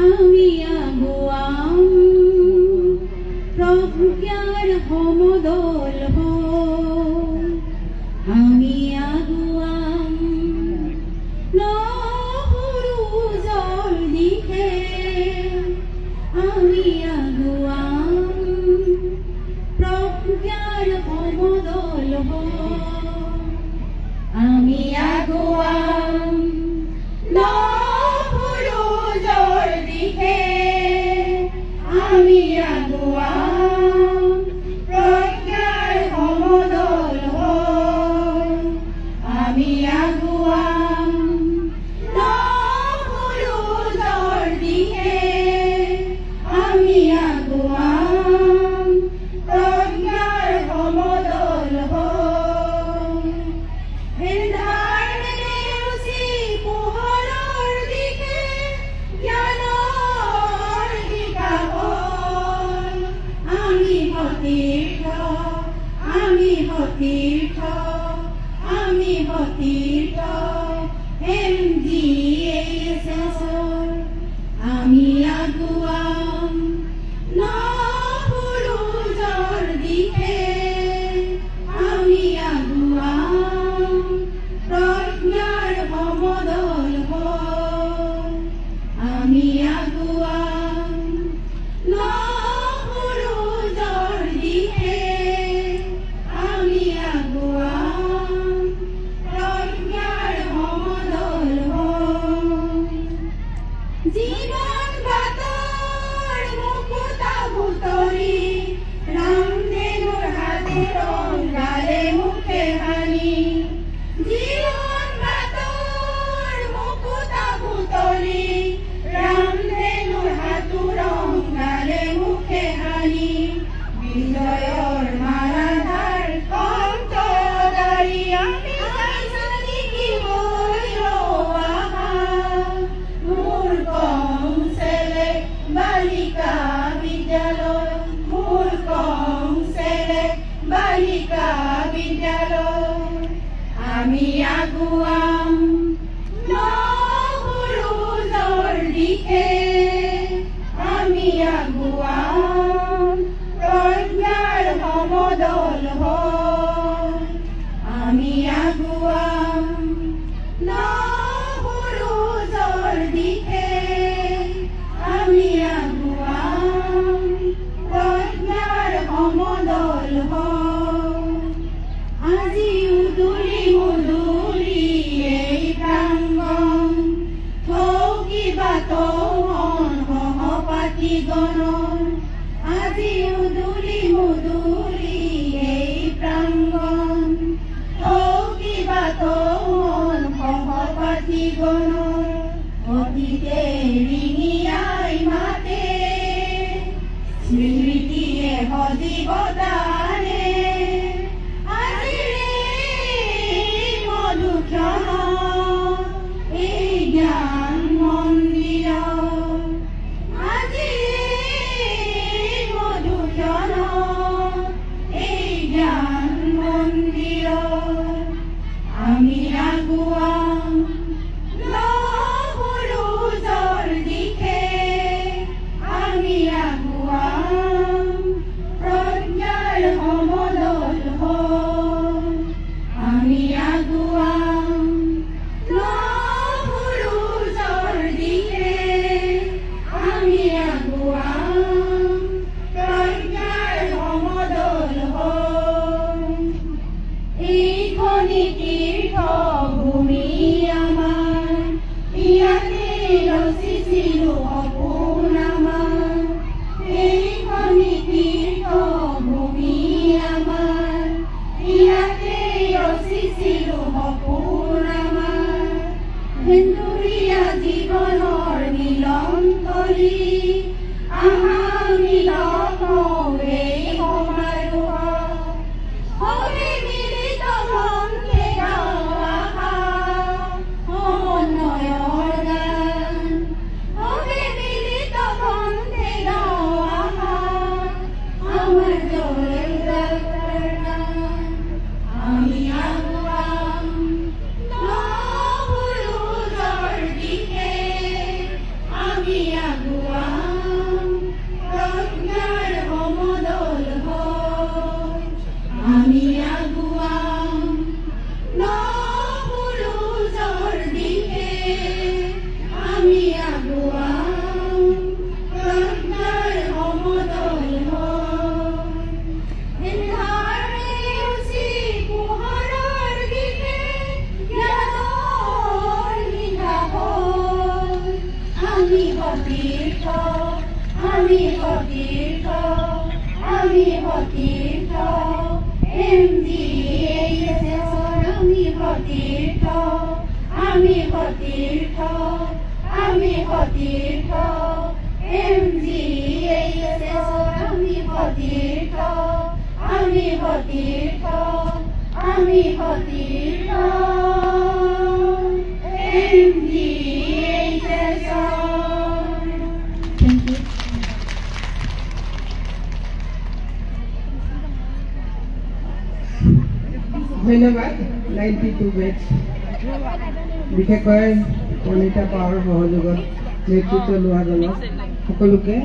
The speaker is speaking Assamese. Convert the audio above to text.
আমি আগুয়াম প্ৰভু ক্যাৰ সমদল হই আমি আগুয়াম নহৰু জল দিশে আমি আগুয়াম প্ৰভু ক্যাৰ সমদল হই আমি আগুয়াম নহৰু জল দিশে আমি আগুয়াম প্ৰজ্ঞাৰ সমদল হই আমি আগুয়াম নহৰু জল দিশে আমি আগুয়াম প্ৰজ্ঞাৰ সমদল হই আমি হতীৰ্থ MGSSৰ আমি আগুয়াম নহৰু জল দিশে আমি আগুয়াম প্ৰজ্ঞাৰ সমদল হই আমি আগুয়াম নহৰু জল দিশে আমি আগুয়াম প্ৰজ্ঞাৰ সমদল হই জীৱন বাটৰ মুকুতা বুটলি ৰামদেৱৰ হাতে ৰংগালে মুখে হানি জীৱন বাটৰ মুকুতা বুটলি ৰামদেৱৰ হাতে ৰংগালে মুখে হানি বিজয়ৰ মালাধাৰ কণ্ঠদাৰী আমি মোৰ কম ছেলে বালিকা বিদ্যালয় মোৰ কম ছেলে বালিকা বিদ্যালয় আমি আগুয়াম নহৰু জল দিশে আমি আগুয়াম প্ৰজ্ঞাৰ সমদল হই আমি আগুয়াম নহৰু জল দিশে আমি আগুয়াম প্ৰজ্ঞাৰ সমদল হই আজি উদুলি মুদুলি এই প্ৰাংগণ থৌকিবা তৌন সহপাঠী গণৰ আজি উদুলি মুদুলি এই প্ৰাংগণ থৌকিবা তৌন সহপাঠী গণৰ অতীতে ৰিঙিয়াই মাতে স্মৃতিয়ে সজীৱতাৰে আজিৰে মধুক্ষণ এই জ্ঞান মন্দিৰ আজিৰে মধুক্ষণ এই জ্ঞান মন্দিৰ আমি আগুয়াম নহৰু জল দিশে আমি আগুয়াম প্ৰজ্ঞাৰ সমদল হই আমি আগুয়াম নহৰু জল দিশে আমি আগুয়াম প্ৰজ্ঞাৰ সমদল হই এইখনি তীৰ্থভূমি আমাৰ ইয়াতে ৰচিছিলো সপোন আমাৰ এইখনি তীৰ্থভূমি আমাৰ ইয়াতে ৰচিছিলো সপোন আমাৰ সেন্দুৰীয়া জীৱনৰ মিলনতলী আমি লগ হওঁ এই সমাৰোহত সবে মিলিত মনে গাওঁ আহা সমন্বয়ৰ গান সবে মিলিত মনে গাওঁ আহা আমাৰ জয় যাত্ৰাৰ গান আমি আগুয়াম নহৰু জল দিশে আমি আগুৱাম প্ৰজ্ঞাৰ সমদল হৈ আমি আগুৱাম নবুৰুজৰ দিশে আমি আগুৱাম প্ৰজ্ঞাৰ সমদল হৈ এন্ধাৰে উচি পোহৰৰ দিশে জ্ঞানৰ নিশা হৈ আমি সতীৰ্থ আমি সতীৰ্থ আমি সতীৰ্থ MDASৰ আমি সতীৰ্থ আমি সতীৰ্থ আমি সতীৰ্থ MDASৰ আমি সতীৰ্থ আমি সতীৰ্থ আমি সতীৰ্থ ধন্যবাদ 92 বেচ বিশেষকৈ কণিতা পাৱাৰ সহযোগত নেতৃত্ব লোৱাজনক সকলোকে